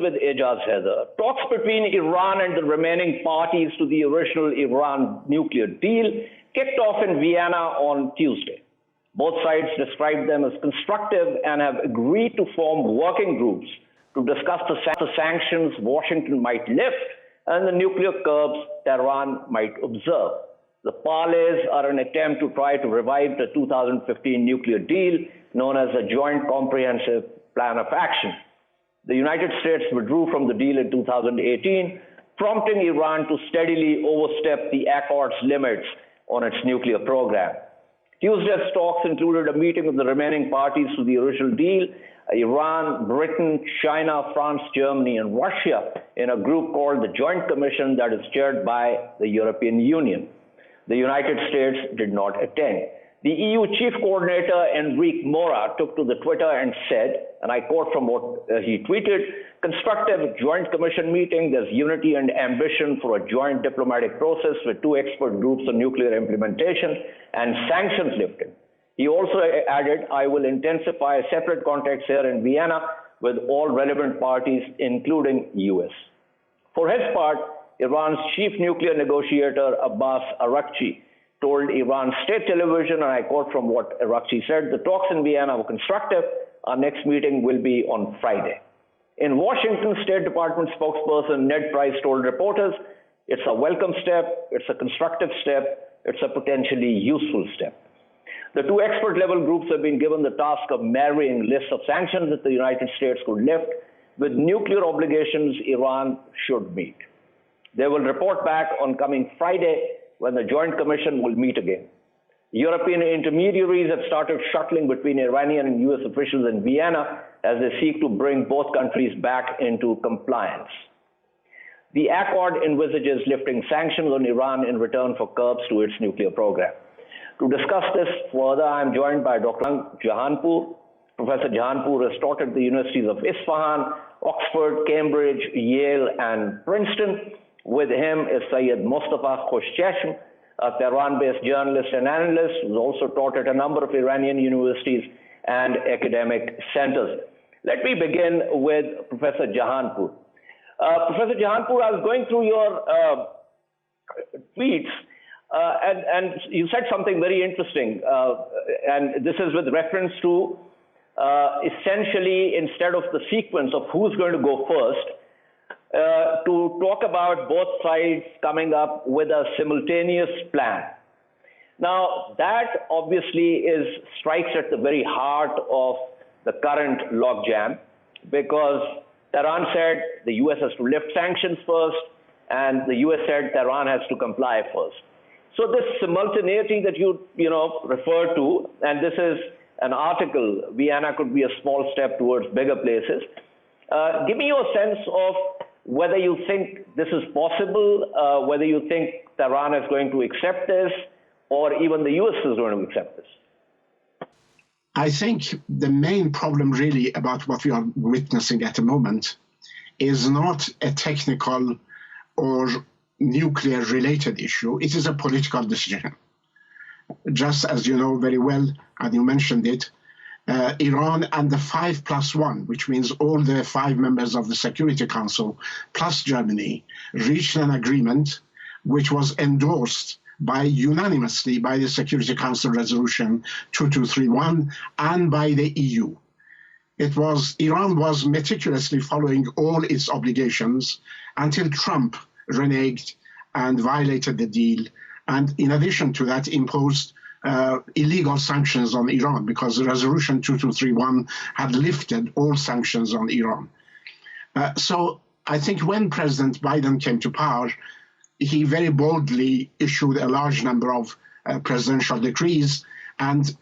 with Ejaz Haider. Talks between Iran and the remaining parties to the original Iran nuclear deal kicked off in Vienna on Tuesday. Both sides described them as constructive and have agreed to form working groups to discuss the sanctions Washington might lift and the nuclear curbs Tehran might observe. The parleys are an attempt to try to revive the 2015 nuclear deal known as the Joint Comprehensive Plan of Action. The United States withdrew from the deal in 2018, prompting Iran to steadily overstep the Accord's limits on its nuclear program. Tuesday's talks included a meeting of the remaining parties to the original deal, Iran, Britain, China, France, Germany, and Russia, in a group called the Joint Commission that is chaired by the European Union. The United States did not attend. The EU chief coordinator, Enrique Mora, took to the Twitter and said, and I quote from what he tweeted, "Constructive joint commission meeting, there's unity and ambition for a joint diplomatic process with two expert groups on nuclear implementation and sanctions lifting." He also added, "I will intensify separate contacts here in Vienna with all relevant parties, including US." For his part, Iran's chief nuclear negotiator, Abbas Araghchi, told Iran state television, and I quote from what Araghchi said, "The talks in Vienna were constructive. Our next meeting will be on Friday." In Washington, State Department spokesperson Ned Price told reporters, "It's a welcome step, it's a constructive step, it's a potentially useful step." The two expert-level groups have been given the task of marrying lists of sanctions that the United States could lift with nuclear obligations Iran should meet. They will report back on coming Friday when the Joint Commission will meet again. European intermediaries have started shuttling between Iranian and US officials in Vienna as they seek to bring both countries back into compliance. The Accord envisages lifting sanctions on Iran in return for curbs to its nuclear program. To discuss this further, I am joined by Dr. Jahanpour. Professor Jahanpour has taught at the universities of Isfahan, Oxford, Cambridge, Yale, and Princeton. With him is Syed Mostafa Khoshcheshm, a Tehran-based journalist and analyst who's also taught at a number of Iranian universities and academic centers. Let me begin with Professor Jahanpour. Professor Jahanpour, I was going through your tweets, and you said something very interesting, and this is with reference to essentially, instead of the sequence of who's going to go first, to talk about both sides coming up with a simultaneous plan. Now, that obviously strikes at the very heart of the current logjam, because Tehran said the US has to lift sanctions first, and the US said Tehran has to comply first. So this simultaneity that you refer to, and this is an article, Vienna could be a small step towards bigger places. Give me your sense of whether you think this is possible, whether you think Tehran is going to accept this, or even the US is going to accept this. I think the main problem really about what we are witnessing at the moment is not a technical or nuclear-related issue. It is a political decision. Just as you know very well, and you mentioned it, Iran and the 5+1, which means all the 5 members of the Security Council plus Germany, reached an agreement which was endorsed unanimously by the Security Council Resolution 2231 and by the EU. Iran was meticulously following all its obligations until Trump reneged and violated the deal, and in addition to that imposed illegal sanctions on Iran, because the Resolution 2231 had lifted all sanctions on Iran. So I think when President Biden came to power, he very boldly issued a large number of presidential decrees and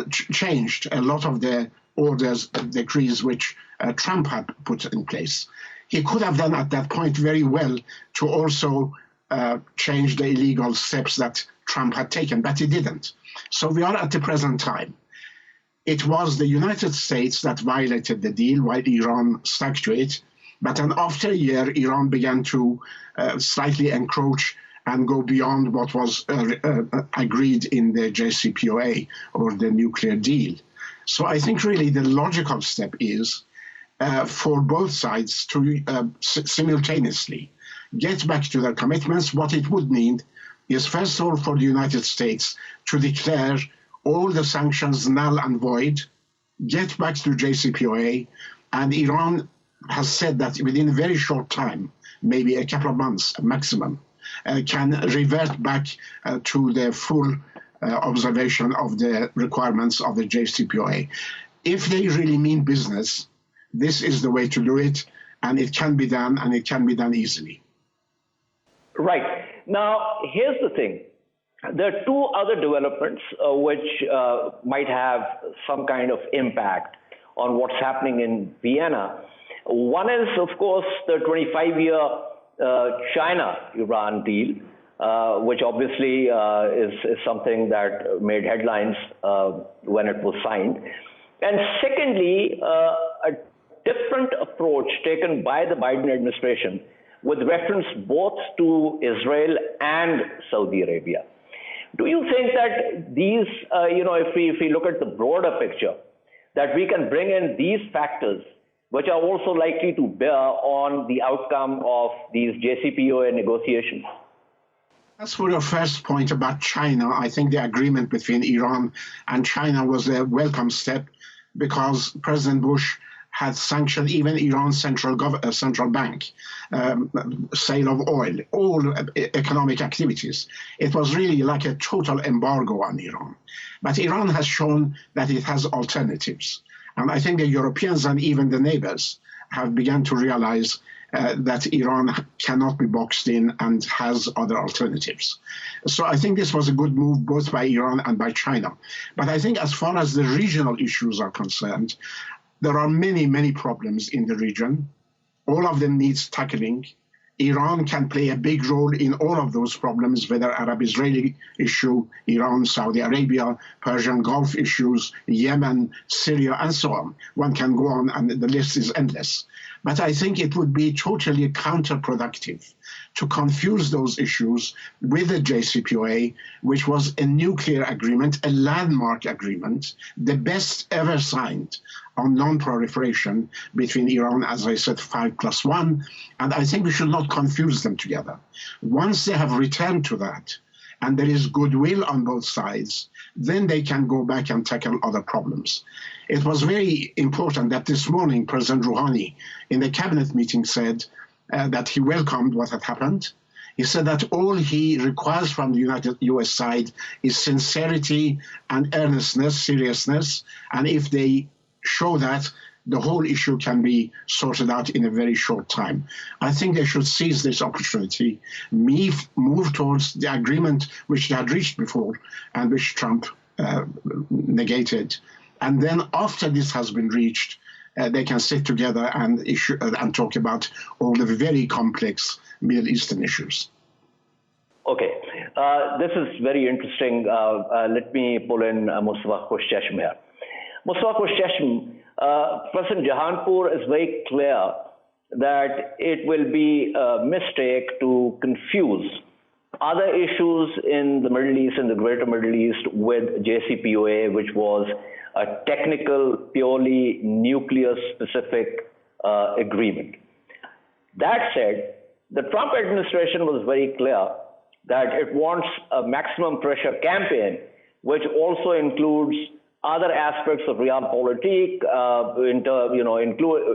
changed a lot of the orders, decrees which Trump had put in place. He could have done at that point very well to also change the illegal steps that Trump had taken, but he didn't. So we are at the present time. It was the United States that violated the deal while Iran stuck to it. But then after a year, Iran began to slightly encroach and go beyond what was agreed in the JCPOA, or the nuclear deal. So I think really the logical step is for both sides to simultaneously get back to their commitments. What it would need is, first of all, for the United States to declare all the sanctions null and void, get back to JCPOA, and Iran has said that within a very short time, maybe a couple of months maximum, can revert back to the full observation of the requirements of the JCPOA. If they really mean business, this is the way to do it, and it can be done, and it can be done easily. Right. Now, here's the thing. There are two other developments which might have some kind of impact on what's happening in Vienna. One is, of course, the 25-year China-Iran deal, which obviously is something that made headlines when it was signed. And secondly, a different approach taken by the Biden administration with reference both to Israel and Saudi Arabia. Do you think that these, if we look at the broader picture, that we can bring in these factors, which are also likely to bear on the outcome of these JCPOA negotiations? As for your first point about China, I think the agreement between Iran and China was a welcome step, because President Bush had sanctioned even Iran's central bank, sale of oil, all economic activities. It was really like a total embargo on Iran. But Iran has shown that it has alternatives. And I think the Europeans and even the neighbors have begun to realize that Iran cannot be boxed in and has other alternatives. So I think this was a good move both by Iran and by China. But I think as far as the regional issues are concerned, there are many, many problems in the region. All of them needs tackling. Iran can play a big role in all of those problems, whether Arab-Israeli issue, Iran, Saudi Arabia, Persian Gulf issues, Yemen, Syria, and so on. One can go on, and the list is endless. But I think it would be totally counterproductive to confuse those issues with the JCPOA, which was a nuclear agreement, a landmark agreement, the best ever signed on non-proliferation between Iran, as I said, 5+1. And I think we should not confuse them together. Once they have returned to that, and there is goodwill on both sides, then they can go back and tackle other problems. It was very important that this morning President Rouhani in the cabinet meeting said that he welcomed what had happened. He said that all he requires from the U.S. side is sincerity and earnestness, seriousness, and if they show that, the whole issue can be sorted out in a very short time. I think they should seize this opportunity, move towards the agreement which they had reached before and which Trump negated. And then after this has been reached, they can sit together and talk about all the very complex Middle Eastern issues. Okay. This is very interesting. Let me pull in Mostafa Khoshcheshm here. Mostafa Khoshcheshm, President Jahanpour is very clear that it will be a mistake to confuse other issues in the Middle East, in the greater Middle East, with JCPOA, which was a technical, purely nuclear-specific agreement. That said, the Trump administration was very clear that it wants a maximum pressure campaign, which also includes other aspects of realpolitik,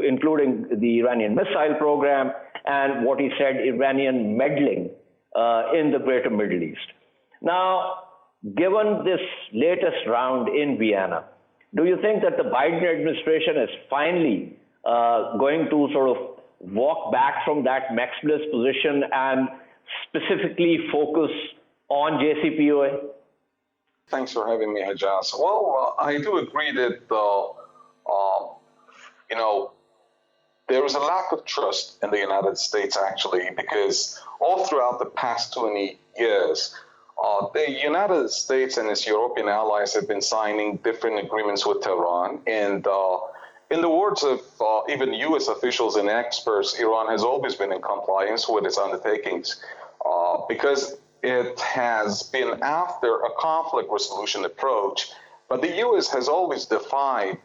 including the Iranian missile program and what he said, Iranian meddling in the greater Middle East. Now, given this latest round in Vienna, do you think that the Biden administration is finally going to sort of walk back from that maximalist position and specifically focus on JCPOA? Thanks for having me, Hijaz. Well, I do agree that, there is a lack of trust in the United States, actually, because all throughout the past 20 years, the United States and its European allies have been signing different agreements with Tehran. And in the words of even U.S. officials and experts, Iran has always been in compliance with its undertakings because it has been after a conflict resolution approach But the U.S. has always defied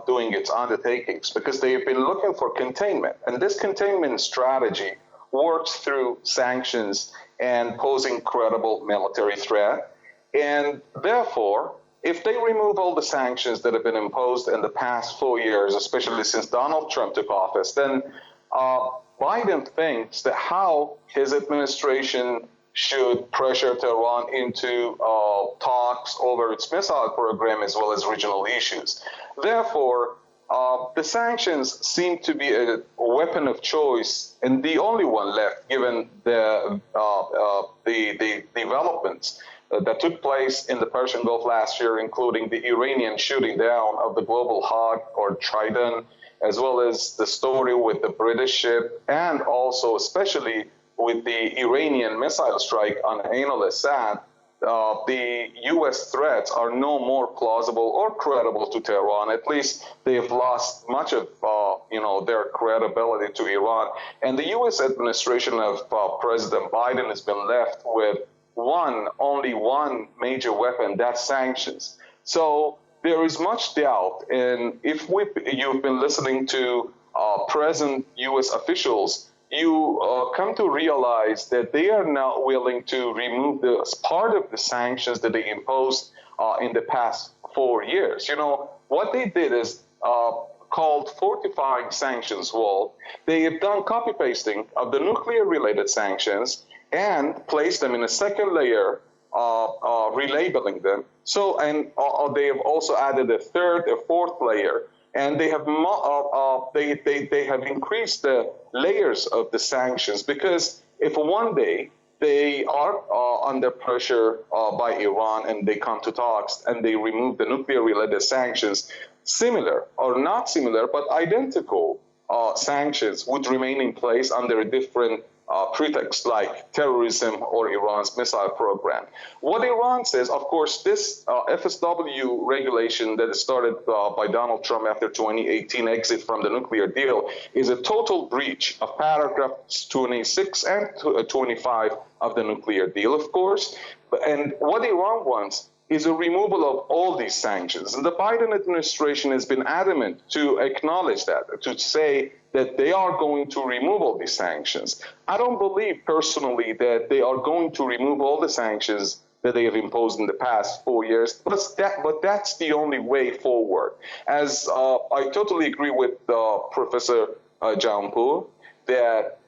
doing its undertakings because they have been looking for containment. And this containment strategy works through sanctions and posing credible military threat. And therefore, if they remove all the sanctions that have been imposed in the past 4 years, especially since Donald Trump took office, then Biden thinks that how his administration should pressure Tehran into talks over its missile program as well as regional issues. Therefore, the sanctions seem to be a weapon of choice and the only one left given the developments that took place in the Persian Gulf last year, including the Iranian shooting down of the Global Hawk or Trident, as well as the story with the British ship, and also especially with the Iranian missile strike on Analyst. The U.S. threats are no more plausible or credible to Tehran. At least they have lost much of their credibility to Iran. And the U.S. administration of President Biden has been left with only one major weapon, that's sanctions. So there is much doubt. And if you've been listening to present U.S. officials, you come to realize that they are not willing to remove part of the sanctions that they imposed in the past 4 years. You know, what they did is called fortifying sanctions wall. They have done copy-pasting of the nuclear-related sanctions and placed them in a second layer, relabeling them. So, and they have also added a third, a fourth layer, and they have they have increased the layers of the sanctions, because if one day they are under pressure by Iran and they come to talks and they remove the nuclear-related sanctions, similar or not similar but identical sanctions would remain in place under a different pretext like terrorism or Iran's missile program. What Iran says, of course, this FSW regulation that started by Donald Trump after 2018 exit from the nuclear deal is a total breach of paragraphs 26 and 25 of the nuclear deal, of course. And what Iran wants is a removal of all these sanctions. And the Biden administration has been adamant to acknowledge that, to say that they are going to remove all these sanctions. I don't believe personally that they are going to remove all the sanctions that they have imposed in the past 4 years, but that's the only way forward. As I totally agree with Professor Jahanpour that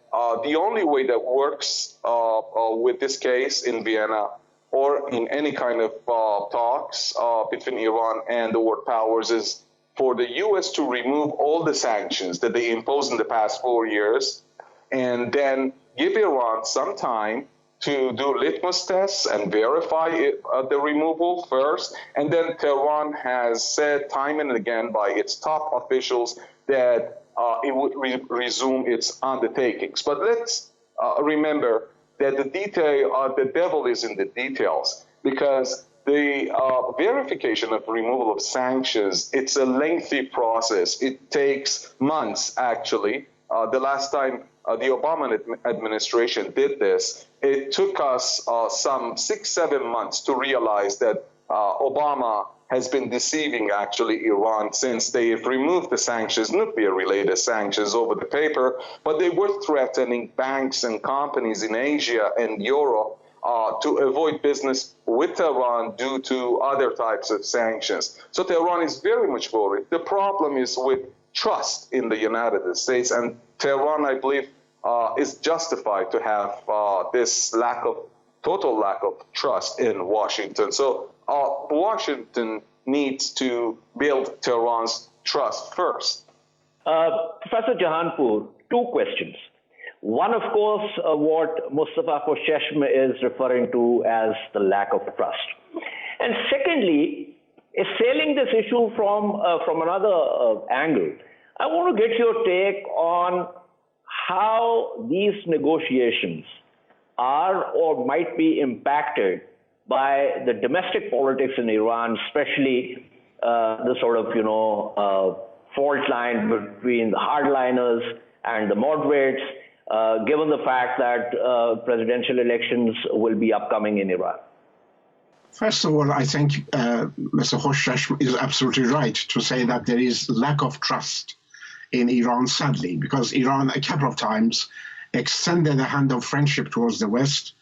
the only way that works with this case in Vienna or in any kind of talks between Iran and the world powers is for the U.S. to remove all the sanctions that they imposed in the past 4 years, and then give Iran some time to do litmus tests and verify the removal first. And then Tehran has said time and again by its top officials that it would resume its undertakings. But let's remember that the devil is in the details, because the verification of removal of sanctions, it's a lengthy process. It takes months, actually. The last time the Obama administration did this, it took us some 6-7 months to realize that Obama has been deceiving, actually, Iran since they have removed the sanctions, nuclear-related sanctions over the paper, but they were threatening banks and companies in Asia and Europe to avoid business with Tehran due to other types of sanctions. So Tehran is very much worried. The problem is with trust in the United States, and Tehran, I believe, is justified to have this total lack of trust in Washington. So Washington needs to build Tehran's trust first. Professor Jahanpour, 2 questions. One, of course, what Mostafa Khoshcheshm is referring to as the lack of trust. And secondly, assailing this issue from another angle, I want to get your take on how these negotiations are or might be impacted by the domestic politics in Iran, especially the sort of, fault line between the hardliners and the moderates, given the fact that presidential elections will be upcoming in Iran? First of all, I think Mr. Khoshcheshm is absolutely right to say that there is lack of trust in Iran, sadly, because Iran a couple of times extended a hand of friendship towards the West,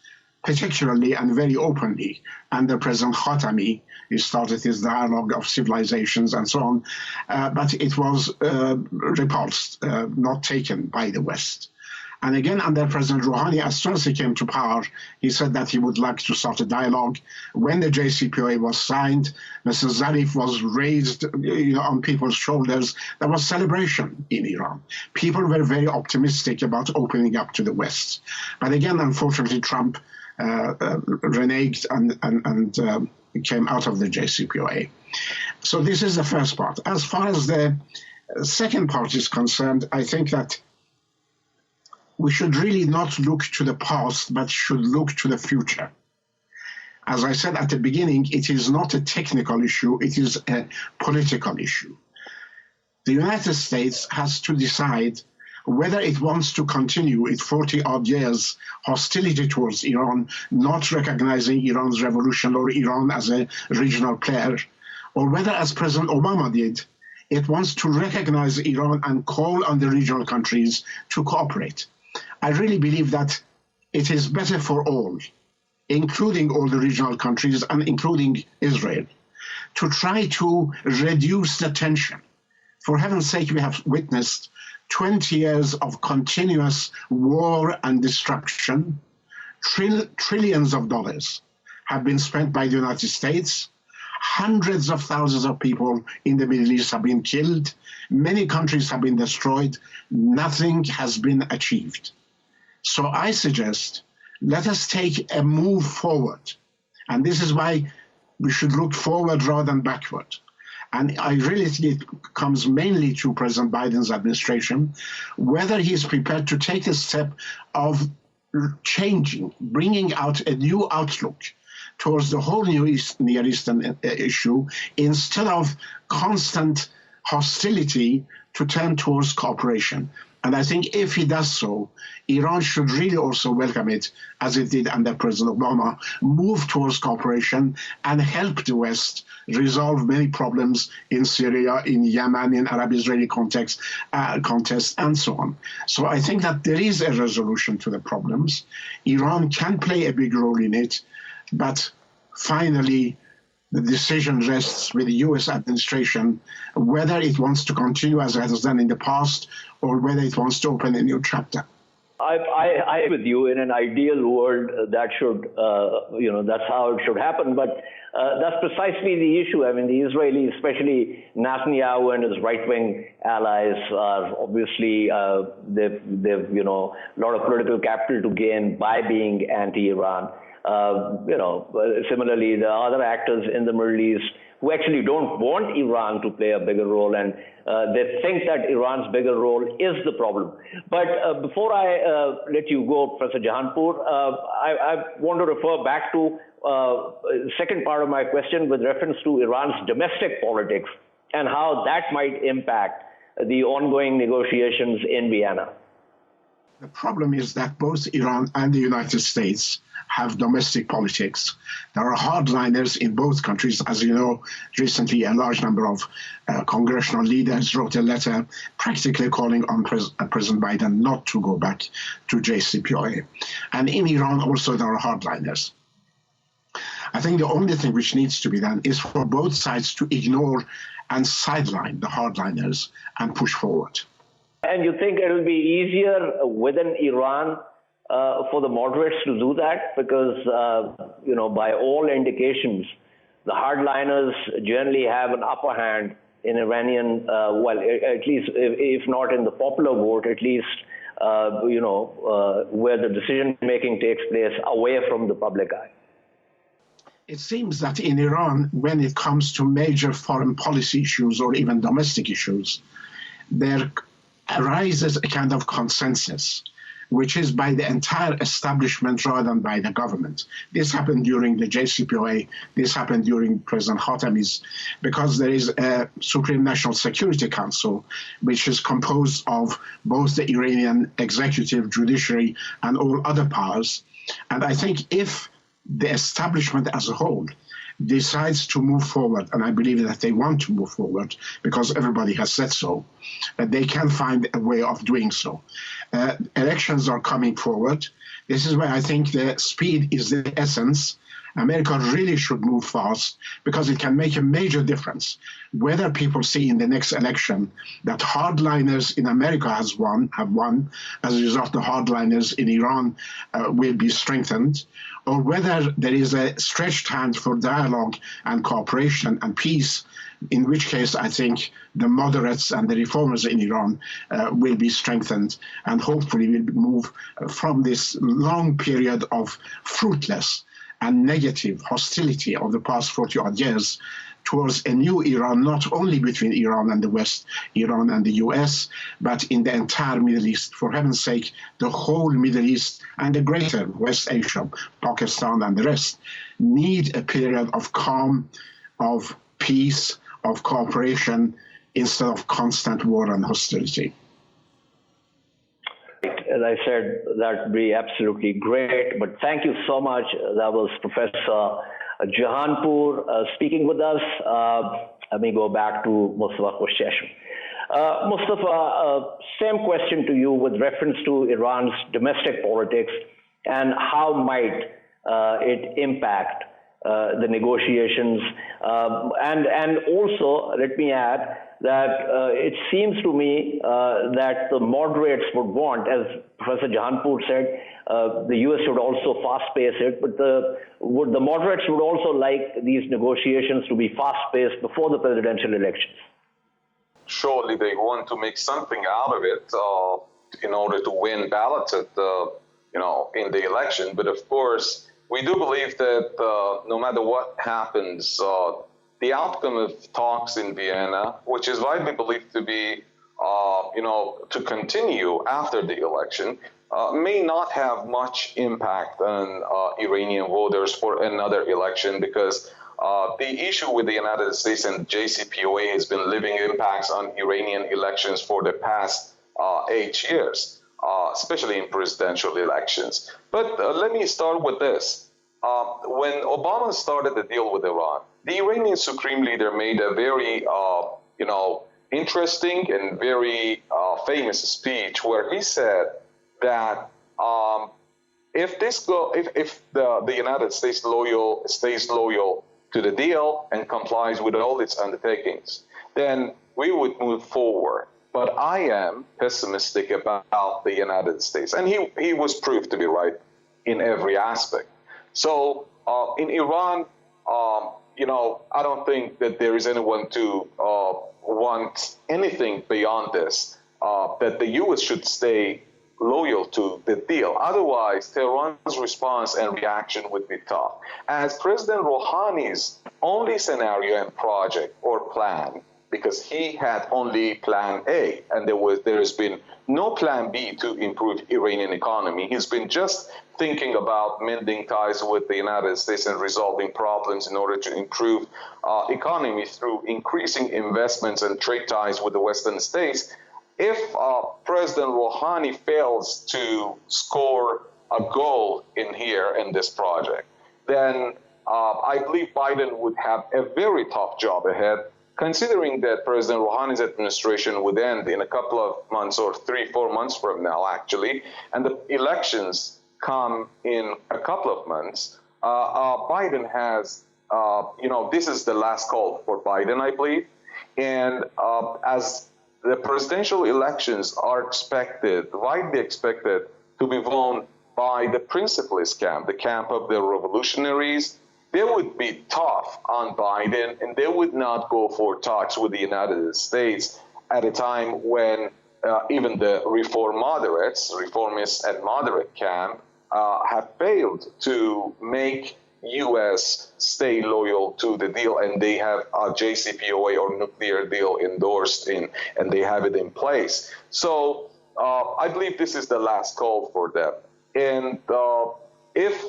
particularly and very openly. Under President Khatami, he started his dialogue of civilizations and so on, but it was repulsed, not taken by the West. And again, under President Rouhani, as soon as he came to power, he said that he would like to start a dialogue. When the JCPOA was signed, Mr. Zarif was raised on people's shoulders. There was celebration in Iran. People were very optimistic about opening up to the West. But again, unfortunately, Trump reneged and came out of the JCPOA. So this is the first part. As far as the second part is concerned, I think that we should really not look to the past, but should look to the future. As I said at the beginning, it is not a technical issue, it is a political issue. The United States has to decide whether it wants to continue its 40-odd years hostility towards Iran, not recognizing Iran's revolution or Iran as a regional player, or whether, as President Obama did, it wants to recognize Iran and call on the regional countries to cooperate. I really believe that it is better for all, including all the regional countries and including Israel, to try to reduce the tension. For heaven's sake, we have witnessed 20 years of continuous war and destruction. Trillions of dollars have been spent by the United States. Hundreds of thousands of people in the Middle East have been killed. Many countries have been destroyed. Nothing has been achieved. So I suggest, let us take a move forward. And this is why we should look forward rather than backward. And I really think it comes mainly to President Biden's administration, whether he is prepared to take a step of changing, bringing out a new outlook towards the whole Near Eastern issue, instead of constant hostility, to turn towards cooperation. And I think if he does so, Iran should really also welcome it, as it did under President Obama, move towards cooperation and help the West resolve many problems in Syria, in Yemen, in Arab-Israeli context, and so on. So I think that there is a resolution to the problems. Iran can play a big role in it, but finally, the decision rests with the U.S. administration whether it wants to continue as it has done in the past or whether it wants to open a new chapter. I with you. In an ideal world, that should, that's how it should happen. But that's precisely the issue. I mean, the Israelis, especially Netanyahu and his right-wing allies, are obviously they've a lot of political capital to gain by being anti-Iran. Similarly, the other actors in the Middle East who actually don't want Iran to play a bigger role, and they think that Iran's bigger role is the problem. But before I let you go, Professor Jahanpour, I want to refer back to the second part of my question with reference to Iran's domestic politics and how that might impact the ongoing negotiations in Vienna. The problem is that both Iran and the United States have domestic politics. There are hardliners in both countries. As you know, recently a large number of congressional leaders wrote a letter practically calling on President Biden not to go back to JCPOA. And in Iran also there are hardliners. I think the only thing which needs to be done is for both sides to ignore and sideline the hardliners and push forward. And you think it will be easier within Iran for the moderates to do that? Because, by all indications, the hardliners generally have an upper hand in Iranian, at least if not in the popular vote, at least, where the decision-making takes place away from the public eye. It seems that in Iran, when it comes to major foreign policy issues or even domestic issues, there arises a kind of consensus, which is by the entire establishment rather than by the government. This happened during the JCPOA, this happened during President Khatami's, because there is a Supreme National Security Council, which is composed of both the Iranian executive, judiciary, and all other powers. And I think if the establishment as a whole decides to move forward, and I believe that they want to move forward because everybody has said so, they can find a way of doing so. Elections are coming forward. This is why I think the speed is the essence. America really should move fast because it can make a major difference. Whether people see in the next election that hardliners in America have won, as a result the hardliners in Iran will be strengthened, or whether there is a stretched hand for dialogue and cooperation and peace, in which case I think the moderates and the reformers in Iran will be strengthened and hopefully will move from this long period of fruitless and negative hostility of the past 40-odd years towards a new Iran, not only between Iran and the West, Iran and the US, but in the entire Middle East. For heaven's sake, the whole Middle East and the greater West Asia, Pakistan and the rest, need a period of calm, of peace, of cooperation, instead of constant war and hostility. As I said, that would be absolutely great. But thank you so much. That was Professor Jahanpour speaking with us. Let me go back to Mostafa Khoshcheshm. Mostafa, same question to you with reference to Iran's domestic politics and how might it impact the negotiations. And also, let me add that it seems to me that the moderates would want, as Professor Jahanpour said, the US should also fast-pace it, but the moderates would also like these negotiations to be fast-paced before the presidential elections. Surely they want to make something out of it in order to win ballots at in the election. But of course, we do believe that no matter what happens, the outcome of talks in Vienna, which is widely believed to be, to continue after the election, may not have much impact on Iranian voters for another election, because the issue with the United States and JCPOA has been living impacts on Iranian elections for the past 8 years, especially in presidential elections. But let me start with this. When Obama started the deal with Iran, the Iranian Supreme Leader made a very, interesting and very famous speech where he said that if the United States stays loyal to the deal and complies with all its undertakings, then we would move forward. But I am pessimistic about the United States, and he was proved to be right in every aspect. So in Iran, I don't think that there is anyone to want anything beyond this, that the U.S. should stay loyal to the deal. Otherwise, Tehran's response and reaction would be tough. As President Rouhani's only scenario and project or plan, because he had only plan A, and there has been no plan B to improve Iranian economy. He's been just thinking about mending ties with the United States and resolving problems in order to improve economy through increasing investments and trade ties with the Western states. If President Rouhani fails to score a goal in this project, then I believe Biden would have a very tough job ahead, considering that President Rouhani's administration would end in a couple of months, or 3-4 months from now, actually, and the elections come in a couple of months. Biden has, this is the last call for Biden, I believe, and as the presidential elections are widely expected to be won by the principalist camp, the camp of the revolutionaries, they would be tough on Biden, and they would not go for talks with the United States at a time when even the reformists and moderate camp have failed to make U.S. stay loyal to the deal, and they have a JCPOA or nuclear deal endorsed and they have it in place. So I believe this is the last call for them. And if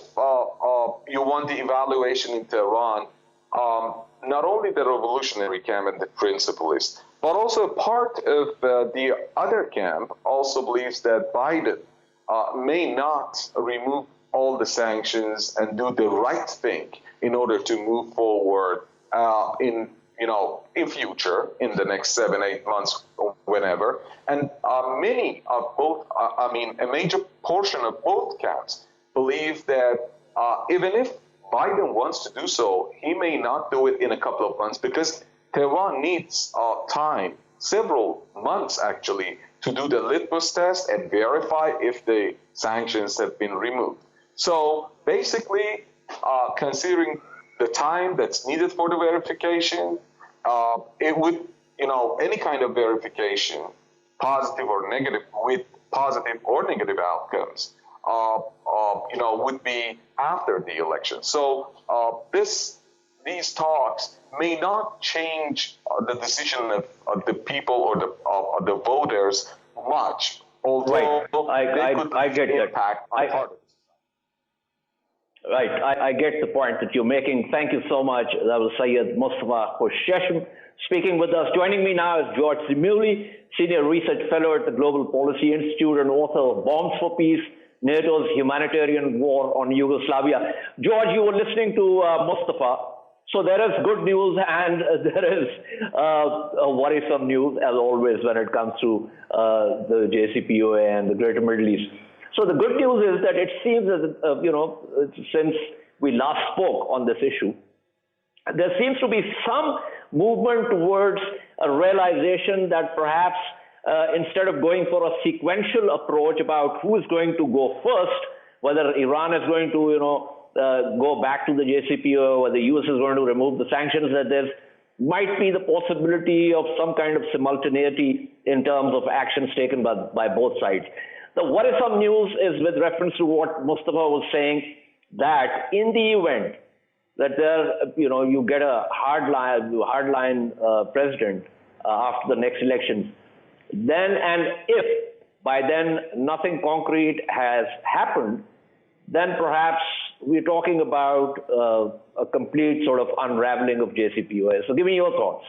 you want the evaluation in Tehran, not only the revolutionary camp and the principalists, but also part of the other camp also believes that Biden may not remove all the sanctions and do the right thing in order to move forward in future, in the next 7-8 months, or whenever. And many of both, a major portion of both camps believe that even if Biden wants to do so, he may not do it in a couple of months because Tehran needs time, several months actually, to do the litmus test and verify if the sanctions have been removed. So basically, considering the time that's needed for the verification, it would, any kind of verification, positive or negative, with positive or negative outcomes, would be after the election. So these talks may not change the decision of the people or the voters much, although right. I get impact on parties. Right, I get the point that you're making. Thank you so much. That was Syed Mostafa Khoshcheshm speaking with us. Joining me now is George Szamuley, Senior Research Fellow at the Global Policy Institute and author of Bombs for Peace, NATO's Humanitarian War on Yugoslavia. George, you were listening to Mostafa. So there is good news and there is worrisome news, as always, when it comes to the JCPOA and the Greater Middle East. So the good news is that it seems that, since we last spoke on this issue, there seems to be some movement towards a realization that perhaps instead of going for a sequential approach about who is going to go first, whether Iran is going to, go back to the JCPOA, or the US is going to remove the sanctions, that there might be the possibility of some kind of simultaneity in terms of actions taken by both sides. The worrisome news is with reference to what Mostafa was saying, that in the event that you get a hardline president after the next elections, then, and if by then nothing concrete has happened, then perhaps we're talking about a complete sort of unraveling of JCPOA. So give me your thoughts.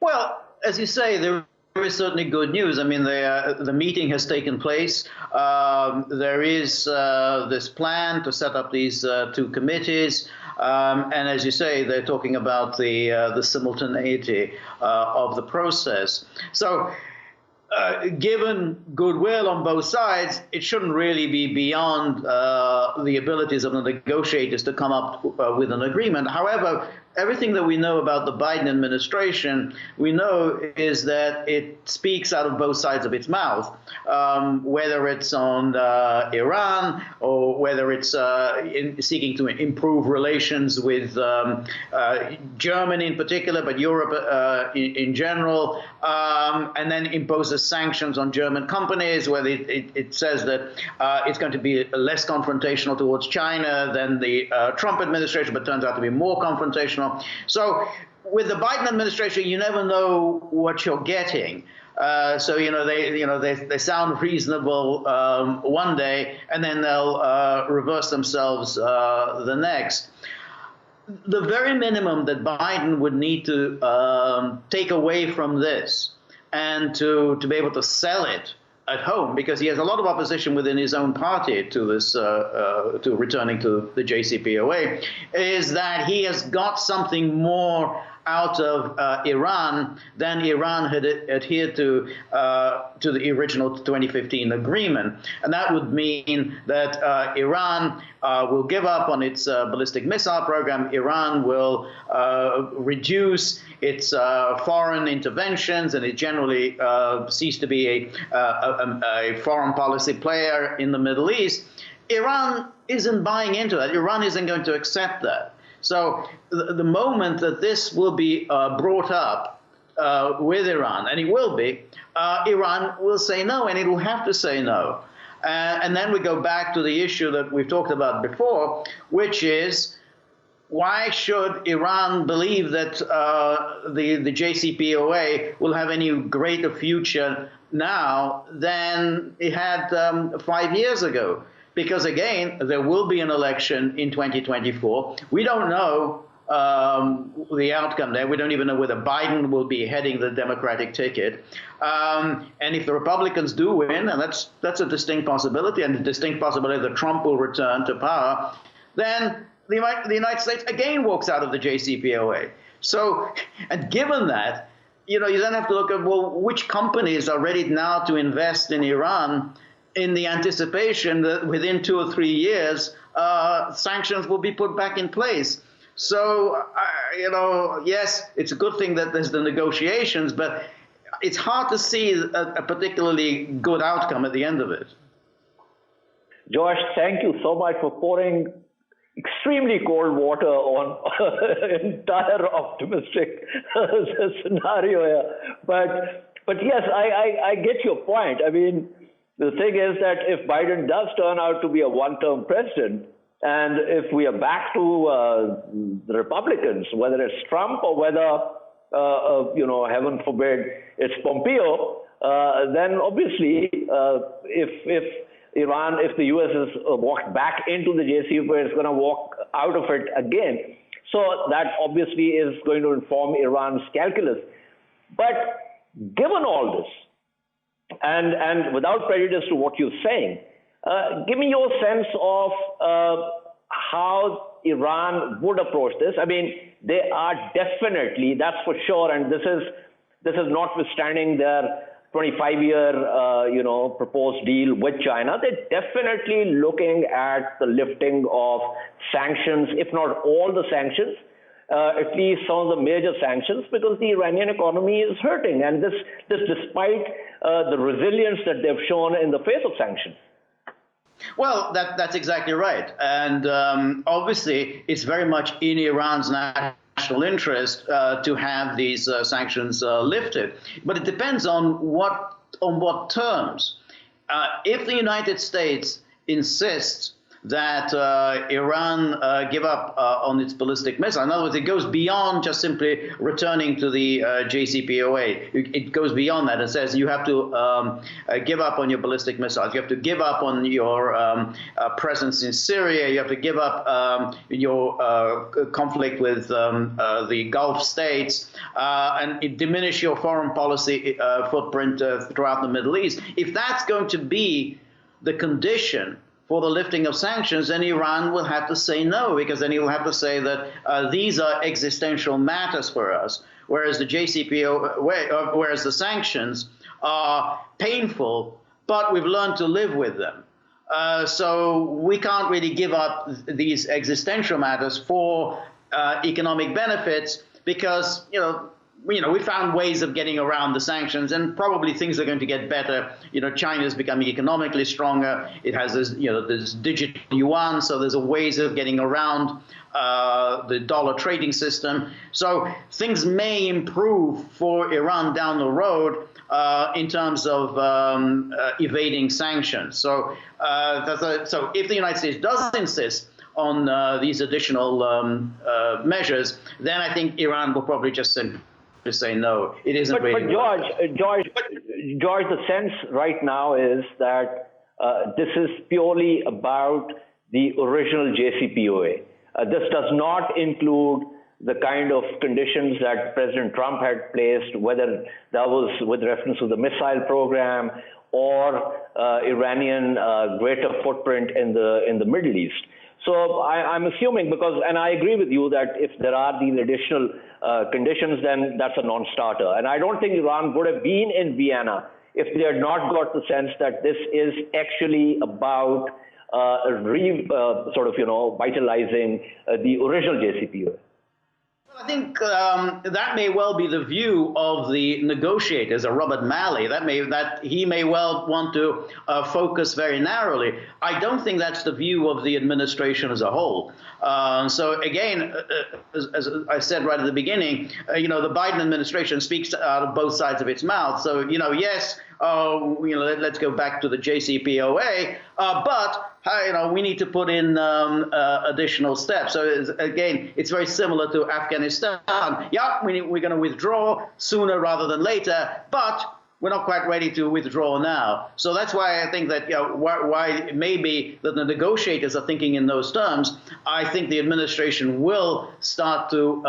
Well, as you say, there is certainly good news. I mean, the meeting has taken place. There is this plan to set up these two committees. And as you say, they're talking about the simultaneity of the process. So given goodwill on both sides, it shouldn't really be beyond the abilities of the negotiators to come up with an agreement. However, everything that we know about the Biden administration, we know is that it speaks out of both sides of its mouth, whether it's on Iran or whether it's seeking to improve relations with Germany in particular, but Europe in general, and then imposes sanctions on German companies, where it says that it's going to be less confrontational towards China than the Trump administration, but turns out to be more confrontational. So with the Biden administration, you never know what you're getting. So they sound reasonable one day, and then they'll reverse themselves the next. The very minimum that Biden would need to take away from this and to be able to sell it at home, because he has a lot of opposition within his own party to this, to returning to the JCPOA, is that he has got something more out of Iran than Iran had adhered to the original 2015 agreement. And that would mean that Iran will give up on its ballistic missile program. Iran will reduce its foreign interventions, and it generally cease to be a foreign policy player in the Middle East. Iran isn't buying into that. Iran isn't going to accept that. So the moment that this will be brought up with Iran, and it will be, Iran will say no, and it will have to say no. And then we go back to the issue that we've talked about before, which is, why should Iran believe that the JCPOA will have any greater future now than it had 5 years ago? Because again, there will be an election in 2024. We don't know the outcome there. We don't even know whether Biden will be heading the Democratic ticket. And if the Republicans do win, and that's a distinct possibility, and a distinct possibility that Trump will return to power, then the United States again walks out of the JCPOA. So, and given that, you then have to look at, well, which companies are ready now to invest in Iran in the anticipation that within 2 or 3 years, sanctions will be put back in place. So, yes, it's a good thing that there's the negotiations, but it's hard to see a particularly good outcome at the end of it. Josh, thank you so much for pouring extremely cold water on an entire optimistic scenario here. But yes, I get your point. I mean, the thing is that if Biden does turn out to be a one-term president, and if we are back to the Republicans, whether it's Trump or whether, heaven forbid, it's Pompeo, then obviously if the U.S. has walked back into the JCPOA, it's going to walk out of it again. So that obviously is going to inform Iran's calculus. But given all this, and without prejudice to what you're saying, give me your sense of how Iran would approach this. I mean, they are definitely, that's for sure, and this is notwithstanding their 25-year, proposed deal with China. They're definitely looking at the lifting of sanctions, if not all the sanctions, at least some of the major sanctions, because the Iranian economy is hurting, and this despite the resilience that they've shown in the face of sanctions. Well, that's exactly right. And obviously, it's very much in Iran's national interest to have these sanctions lifted. But it depends on what terms. If the United States insists that Iran give up on its ballistic missile. In other words, it goes beyond just simply returning to the JCPOA. It goes beyond that. It says you have to give up on your ballistic missiles. You have to give up on your presence in Syria. You have to give up your conflict with the Gulf states and diminish your foreign policy footprint throughout the Middle East. If that's going to be the condition for the lifting of sanctions, then Iran will have to say no, because then he will have to say that these are existential matters for us, whereas the JCPOA, whereas the sanctions are painful, but we've learned to live with them. So we can't really give up these existential matters for economic benefits, because we found ways of getting around the sanctions, and probably things are going to get better. China is becoming economically stronger. It has this digital yuan, so there's ways of getting around the dollar trading system. So things may improve for Iran down the road in terms of evading sanctions. So if the United States does insist on these additional measures, then I think Iran will probably just to say no. It isn't really. But George, the sense right now is that this is purely about the original JCPOA. This does not include the kind of conditions that President Trump had placed, whether that was with reference to the missile program or Iranian greater footprint in the Middle East. So I'm assuming, and I agree with you that if there are these additional conditions, then that's a non-starter. And I don't think Iran would have been in Vienna if they had not got the sense that this is actually about vitalizing the original JCPOA. I think that may well be the view of the negotiators, Robert Malley. That he may well want to focus very narrowly. I don't think that's the view of the administration as a whole. So again, as I said right at the beginning, the Biden administration speaks out of both sides of its mouth. So yes, let's go back to the JCPOA, but we need to put in additional steps. So again, it's very similar to Afghanistan. Yeah, we're going to withdraw sooner rather than later, but we're not quite ready to withdraw now. So that's why I think that, why maybe that the negotiators are thinking in those terms. I think the administration will start to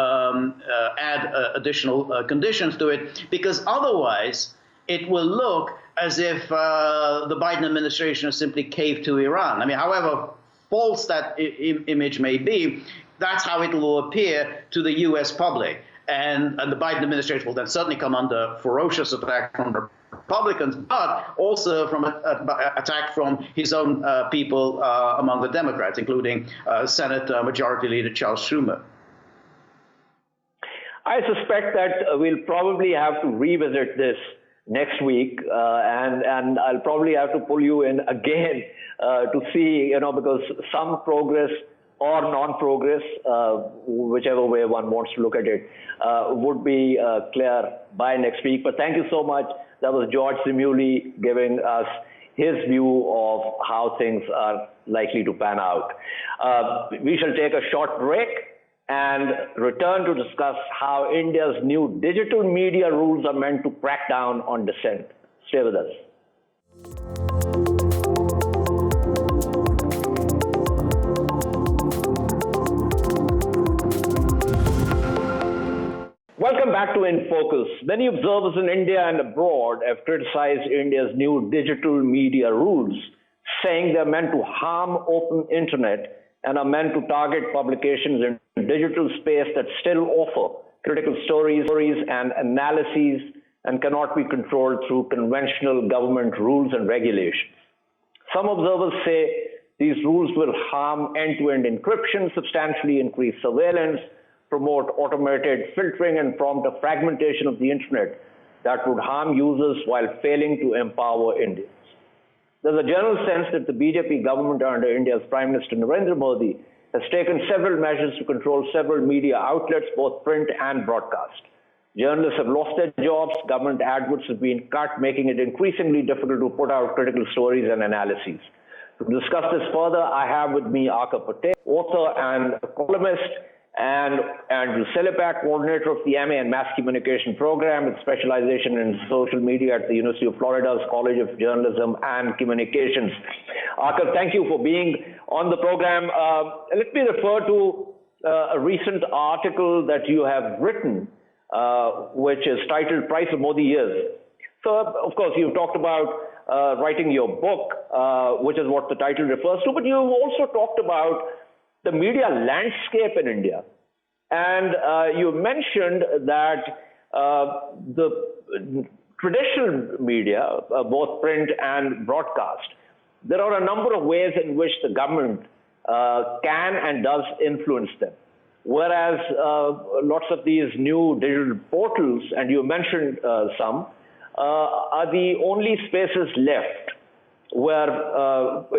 add additional conditions to it, because otherwise it will look as if the Biden administration has simply caved to Iran. I mean, however false that image may be, that's how it will appear to the U.S. public. And the Biden administration will then certainly come under ferocious attack from the Republicans, but also from attack from his own people among the Democrats, including Senate Majority Leader Charles Schumer. I suspect that we'll probably have to revisit this next week, and I'll probably have to pull you in again to see, because some progress or non-progress, whichever way one wants to look at it, would be clear by next week. But thank you so much. That was George Szamuley giving us his view of how things are likely to pan out. We shall take a short break and return to discuss how India's new digital media rules are meant to crack down on dissent. Stay with us. Welcome back to In Focus. Many observers in India and abroad have criticized India's new digital media rules, saying they're meant to harm open internet and are meant to target publications in digital space that still offer critical stories and analyses and cannot be controlled through conventional government rules and regulations. Some observers say these rules will harm end-to-end encryption, substantially increase surveillance, promote automated filtering, and prompt a fragmentation of the internet that would harm users while failing to empower Indians. There's a general sense that the BJP government under India's Prime Minister Narendra Modi has taken several measures to control several media outlets, both print and broadcast. Journalists have lost their jobs, government ad budgets have been cut, making it increasingly difficult to put out critical stories and analyses. To discuss this further, I have with me Aakar Patel, author and columnist, and Selepak, coordinator of the MA in Mass Communication program with specialization in social media at the University of Florida's College of Journalism and Communications. Aakar, thank you for being on the program. Let me refer to a recent article that you have written, which is titled Price of Modi Years. So, of course, you've talked about writing your book, which is what the title refers to, but you've also talked about the media landscape in India. And you mentioned that the traditional media, both print and broadcast, there are a number of ways in which the government can and does influence them. Whereas lots of these new digital portals, and you mentioned some, are the only spaces left where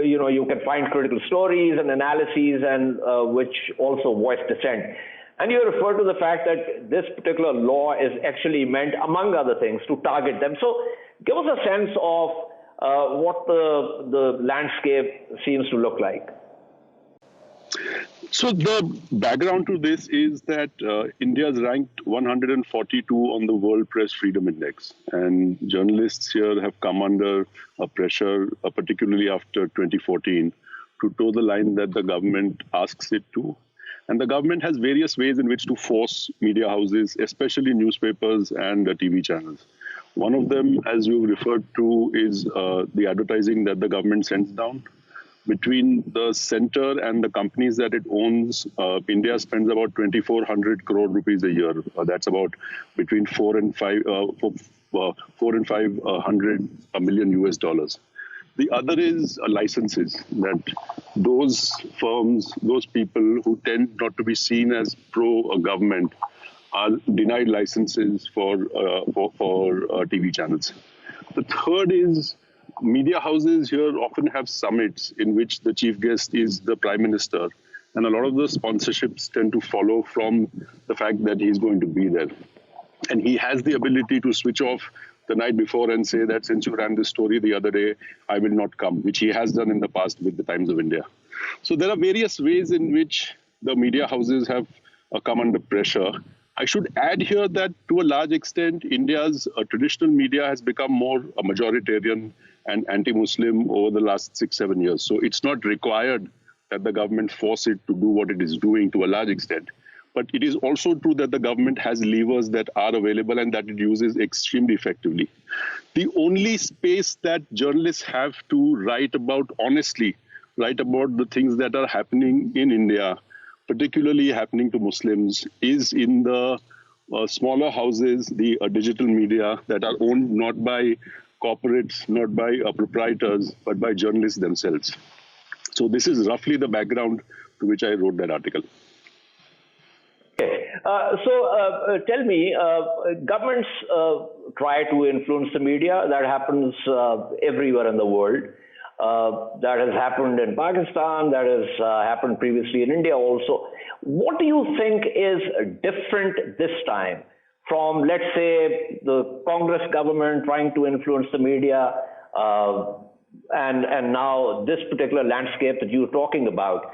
you can find critical stories and analyses, and which also voice dissent. And you refer to the fact that this particular law is actually meant, among other things, to target them. So give us a sense of what the landscape seems to look like. So the background to this is that India is ranked 142 on the World Press Freedom Index, and journalists here have come under a pressure, particularly after 2014, to toe the line that the government asks it to. And the government has various ways in which to force media houses, especially newspapers and TV channels. One of them, as you referred to, is the advertising that the government sends down. Between the center and the companies that it owns, India spends about 2,400 crore rupees a year. That's about between 4 and 500 million US dollars. The other is licenses, that those firms, those people who tend not to be seen as pro-government are denied licenses for TV channels. The third is media houses here often have summits in which the chief guest is the prime minister, and a lot of the sponsorships tend to follow from the fact that he's going to be there. And he has the ability to switch off the night before and say that since you ran this story the other day, I will not come, which he has done in the past with the Times of India. So there are various ways in which the media houses have come under pressure. I should add here that to a large extent, India's traditional media has become more majoritarian and anti-Muslim over the last 6-7 years. So it's not required that the government force it to do what it is doing to a large extent. But it is also true that the government has levers that are available and that it uses extremely effectively. The only space that journalists have to write about honestly, write about the things that are happening in India, particularly happening to Muslims, is in the smaller houses, the digital media that are owned not by corporates, not by proprietors, but by journalists themselves. So this is roughly the background to which I wrote that article. Okay. So tell me, governments try to influence the media. That happens everywhere in the world. That has happened in Pakistan. That has happened previously in India also. What do you think is different this time from, let's say, the Congress government trying to influence the media and now this particular landscape that you're talking about?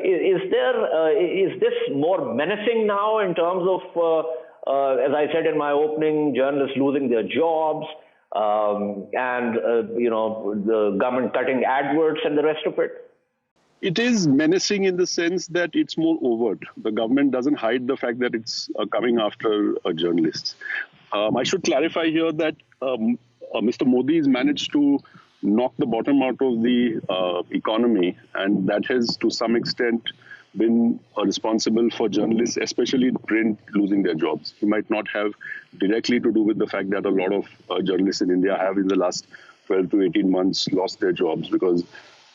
Is this more menacing now in terms of, as I said in my opening, journalists losing their jobs and the government cutting AdWords and the rest of it? It is menacing in the sense that it's more overt. The government doesn't hide the fact that it's coming after journalists. I should clarify here that Mr. Modi has managed to knock the bottom out of the economy, and that has to some extent been responsible for journalists, especially in print, losing their jobs. It might not have directly to do with the fact that a lot of journalists in India have in the last 12 to 18 months lost their jobs because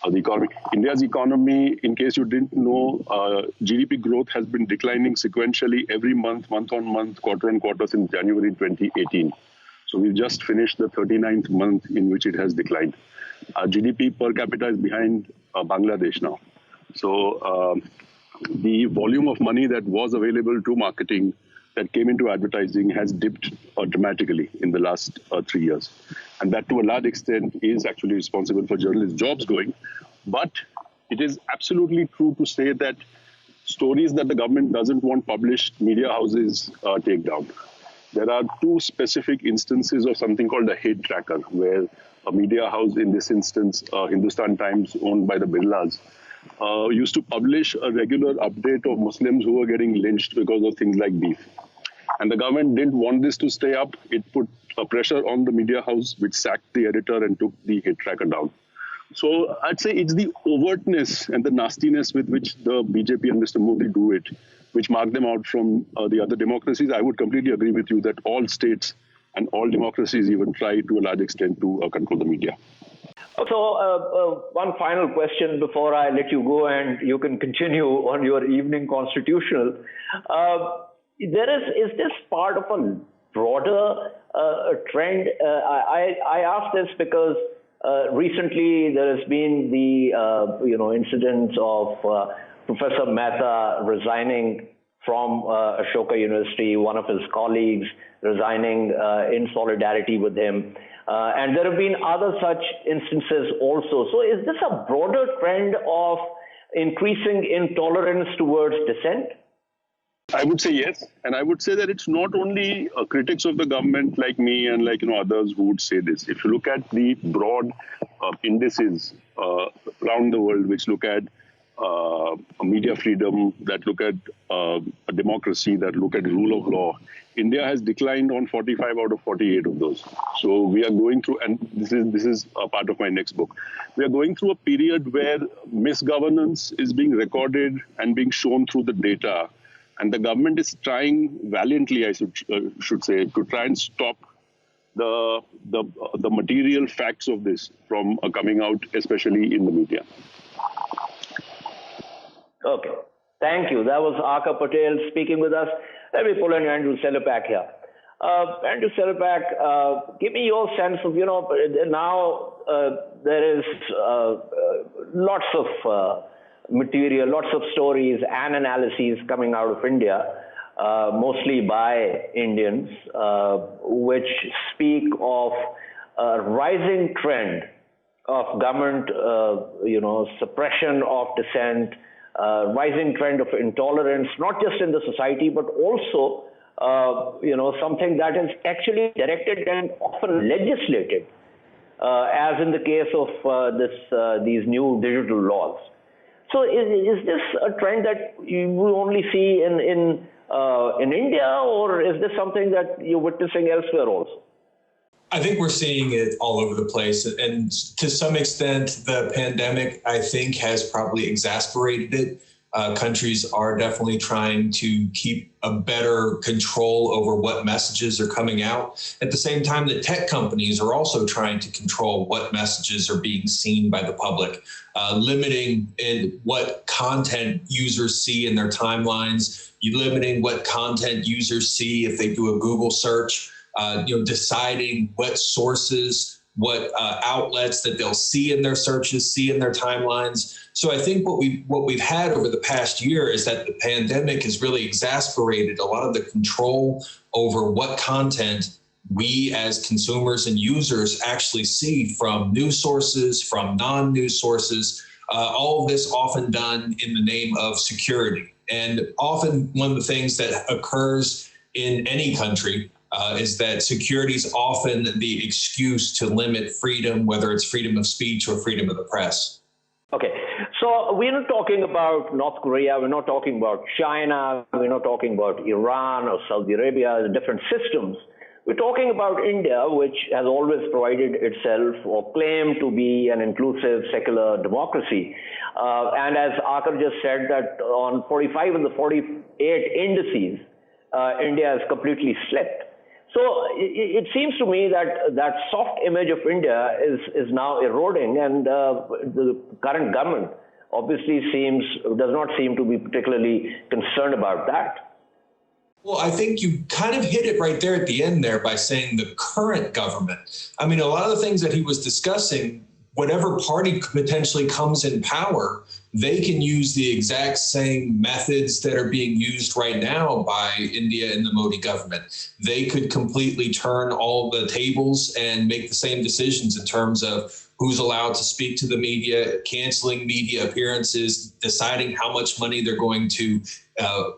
the economy. India's economy, in case you didn't know, GDP growth has been declining sequentially every month, month on month, quarter on quarter since January 2018. So we've just finished the 39th month in which it has declined. Our GDP per capita is behind Bangladesh now. So the volume of money that was available to marketing that came into advertising has dipped dramatically in the last 3 years. And that to a large extent is actually responsible for journalists' jobs going. But it is absolutely true to say that stories that the government doesn't want published, media houses take down. There are two specific instances of something called a hate tracker, where a media house, in this instance, Hindustan Times, owned by the Birlas, used to publish a regular update of Muslims who were getting lynched because of things like beef. And the government didn't want this to stay up. It put pressure on the media house, which sacked the editor and took the hate tracker down. So I'd say it's the overtness and the nastiness with which the BJP and Mr. Modi do it, which mark them out from the other democracies. I would completely agree with you that all states and all democracies even try to a large extent to control the media. So one final question before I let you go and you can continue on your evening constitutional. Is this part of a broader trend? I ask this because recently there has been the incident of Professor Mehta resigning from Ashoka University, one of his colleagues resigning in solidarity with him. And there have been other such instances also. So is this a broader trend of increasing intolerance towards dissent? I would say yes. And I would say that it's not only critics of the government like me and like others who would say this. If you look at the broad indices around the world, which look at media freedom, that look at a democracy, that look at rule of law, India has declined on 45 out of 48 of those. So we are going through, and this is a part of my next book, we are going through a period where misgovernance is being recorded and being shown through the data. And the government is trying valiantly, I should say, to try and stop the material facts of this from coming out, especially in the media. Okay. Thank you. That was Aakar Patel speaking with us. Let me pull in Andrew Selepak here. Andrew Selepak, give me your sense of, now there is lots of material, lots of stories and analyses coming out of India, mostly by Indians, which speak of a rising trend of government, suppression of dissent, rising trend of intolerance, not just in the society, but also something that is actually directed and often legislated, as in the case of these new digital laws. So is this a trend that you only see in India, or is this something that you're witnessing elsewhere also? I think we're seeing it all over the place. And to some extent, the pandemic, I think, has probably exacerbated it. Countries are definitely trying to keep a better control over what messages are coming out. At the same time, the tech companies are also trying to control what messages are being seen by the public, limiting in what content users see in their timelines, limiting what content users see if they do a Google search, deciding what sources, what outlets that they'll see in their searches, see in their timelines. So I think what we've had over the past year is that the pandemic has really exacerbated a lot of the control over what content we as consumers and users actually see from news sources, from non-news sources, all of this often done in the name of security. And often one of the things that occurs in any country is that security is often the excuse to limit freedom, whether it's freedom of speech or freedom of the press. Okay, so we're not talking about North Korea, we're not talking about China, we're not talking about Iran or Saudi Arabia, the different systems. We're talking about India, which has always provided itself or claimed to be an inclusive secular democracy. And as Aakar just said, that on 45 of the 48 indices, India has completely slipped. So it seems to me that that soft image of India is now eroding, and the current government obviously does not seem to be particularly concerned about that. Well, I think you kind of hit it right there at the end there by saying the current government. I mean, a lot of the things that he was discussing, whatever party potentially comes in power, they can use the exact same methods that are being used right now by India and the Modi government. They could completely turn all the tables and make the same decisions in terms of who's allowed to speak to the media, canceling media appearances, deciding how much money they're going to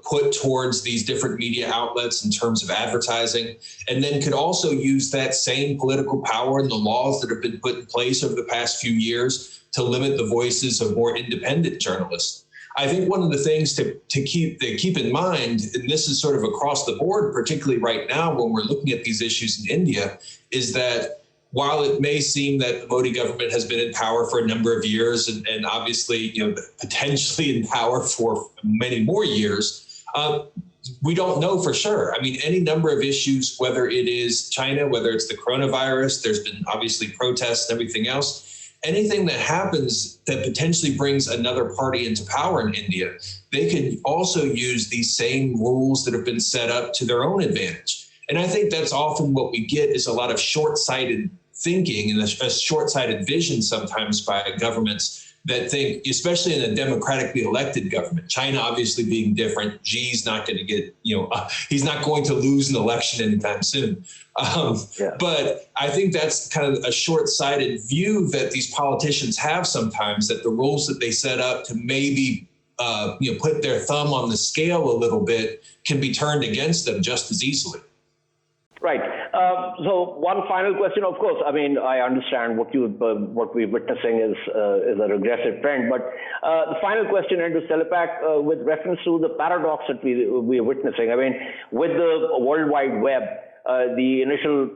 put towards these different media outlets in terms of advertising, and then could also use that same political power and the laws that have been put in place over the past few years to limit the voices of more independent journalists. I think one of the things to keep in mind, and this is sort of across the board, particularly right now when we're looking at these issues in India, is that while it may seem that the Modi government has been in power for a number of years and obviously, potentially in power for many more years, we don't know for sure. I mean, any number of issues, whether it is China, whether it's the coronavirus, there's been obviously protests and everything else. Anything that happens that potentially brings another party into power in India, they could also use these same rules that have been set up to their own advantage. And I think that's often what we get is a lot of short-sighted thinking and a short-sighted vision sometimes by governments that think, especially in a democratically elected government, China obviously being different, Xi's not going to get, he's not going to lose an election anytime soon. But I think that's kind of a short-sighted view that these politicians have sometimes, that the rules that they set up to maybe put their thumb on the scale a little bit can be turned against them just as easily. Right. So one final question, of course. I mean, I understand what we're witnessing is a regressive trend, but the final question, Indus Selepak, with reference to the paradox that we are witnessing. I mean, with the World Wide Web, the initial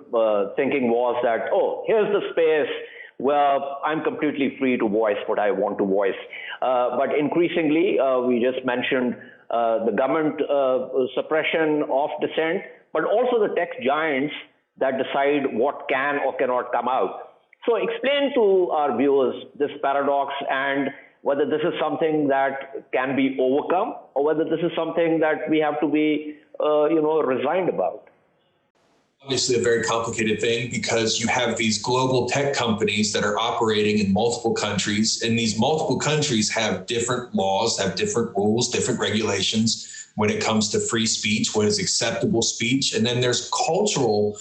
thinking was that, here's the space where I'm completely free to voice what I want to voice. But increasingly, we just mentioned the government suppression of dissent, but also the tech giants that decide what can or cannot come out. So explain to our viewers this paradox and whether this is something that can be overcome or whether this is something that we have to be, resigned about. Obviously a very complicated thing because you have these global tech companies that are operating in multiple countries, and these multiple countries have different laws, have different rules, different regulations when it comes to free speech, what is acceptable speech. And then there's cultural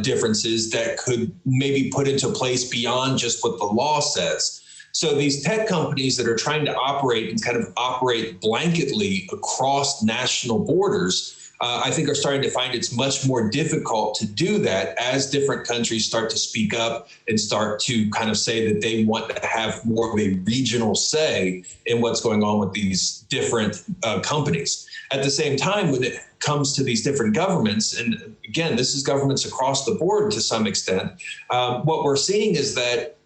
differences that could maybe put into place beyond just what the law says. So these tech companies that are trying to operate and kind of operate blanketly across national borders, I think are starting to find it's much more difficult to do that as different countries start to speak up and start to kind of say that they want to have more of a regional say in what's going on with these different companies. At the same time, when it comes to these different governments, and again, this is governments across the board to some extent, what we're seeing is that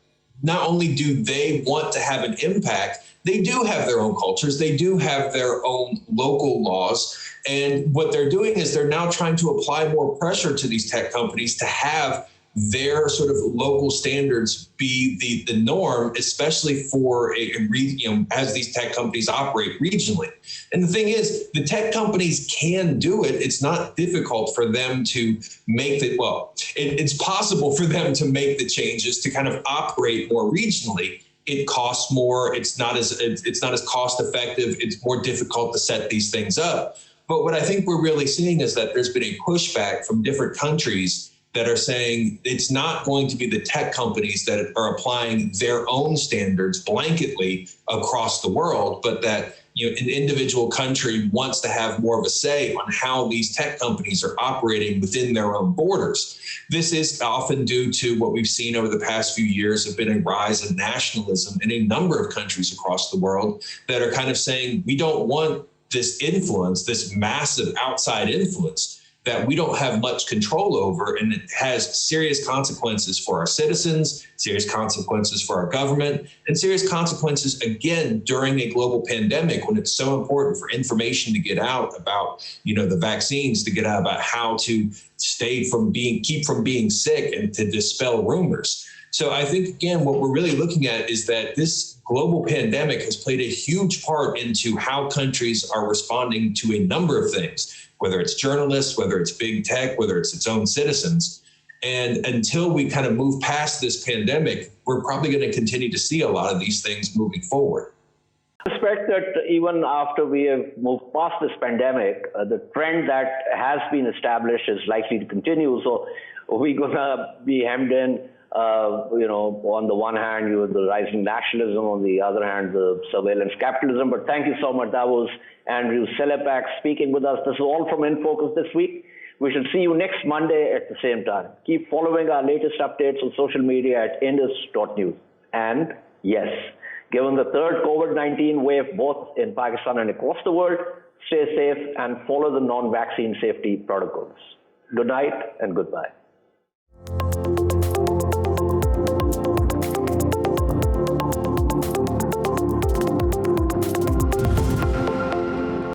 not only do they want to have an impact, they do have their own cultures, they do have their own local laws. And what they're doing is they're now trying to apply more pressure to these tech companies to have their sort of local standards be the norm, especially for as these tech companies operate regionally. And the thing is, the tech companies can do it. It's not difficult for them to make it. Well, it's possible for them to make the changes to kind of operate more regionally. It costs more. It's not as cost effective. It's more difficult to set these things up. But what I think we're really seeing is that there's been a pushback from different countries that are saying it's not going to be the tech companies that are applying their own standards blanketly across the world, but that an individual country wants to have more of a say on how these tech companies are operating within their own borders. This is often due to what we've seen over the past few years have been a rise in nationalism in a number of countries across the world that are kind of saying we don't want this influence, this massive outside influence that we don't have much control over, and it has serious consequences for our citizens, serious consequences for our government, and serious consequences, again, during a global pandemic when it's so important for information to get out about, the vaccines, to get out about how to keep from being sick and to dispel rumors. So I think, again, what we're really looking at is that this global pandemic has played a huge part into how countries are responding to a number of things, whether it's journalists, whether it's big tech, whether it's its own citizens. And until we kind of move past this pandemic, we're probably going to continue to see a lot of these things moving forward. I suspect that even after we have moved past this pandemic, the trend that has been established is likely to continue. So we're going to be hemmed in, on the one hand, you have the rising nationalism, on the other hand, the surveillance capitalism. But thank you so much. That was Andrew Selepak speaking with us. This is all from InFocus this week. We shall see you next Monday at the same time. Keep following our latest updates on social media at indus.news. And yes, given the third COVID-19 wave both in Pakistan and across the world, stay safe and follow the non-vaccine safety protocols. Good night and goodbye.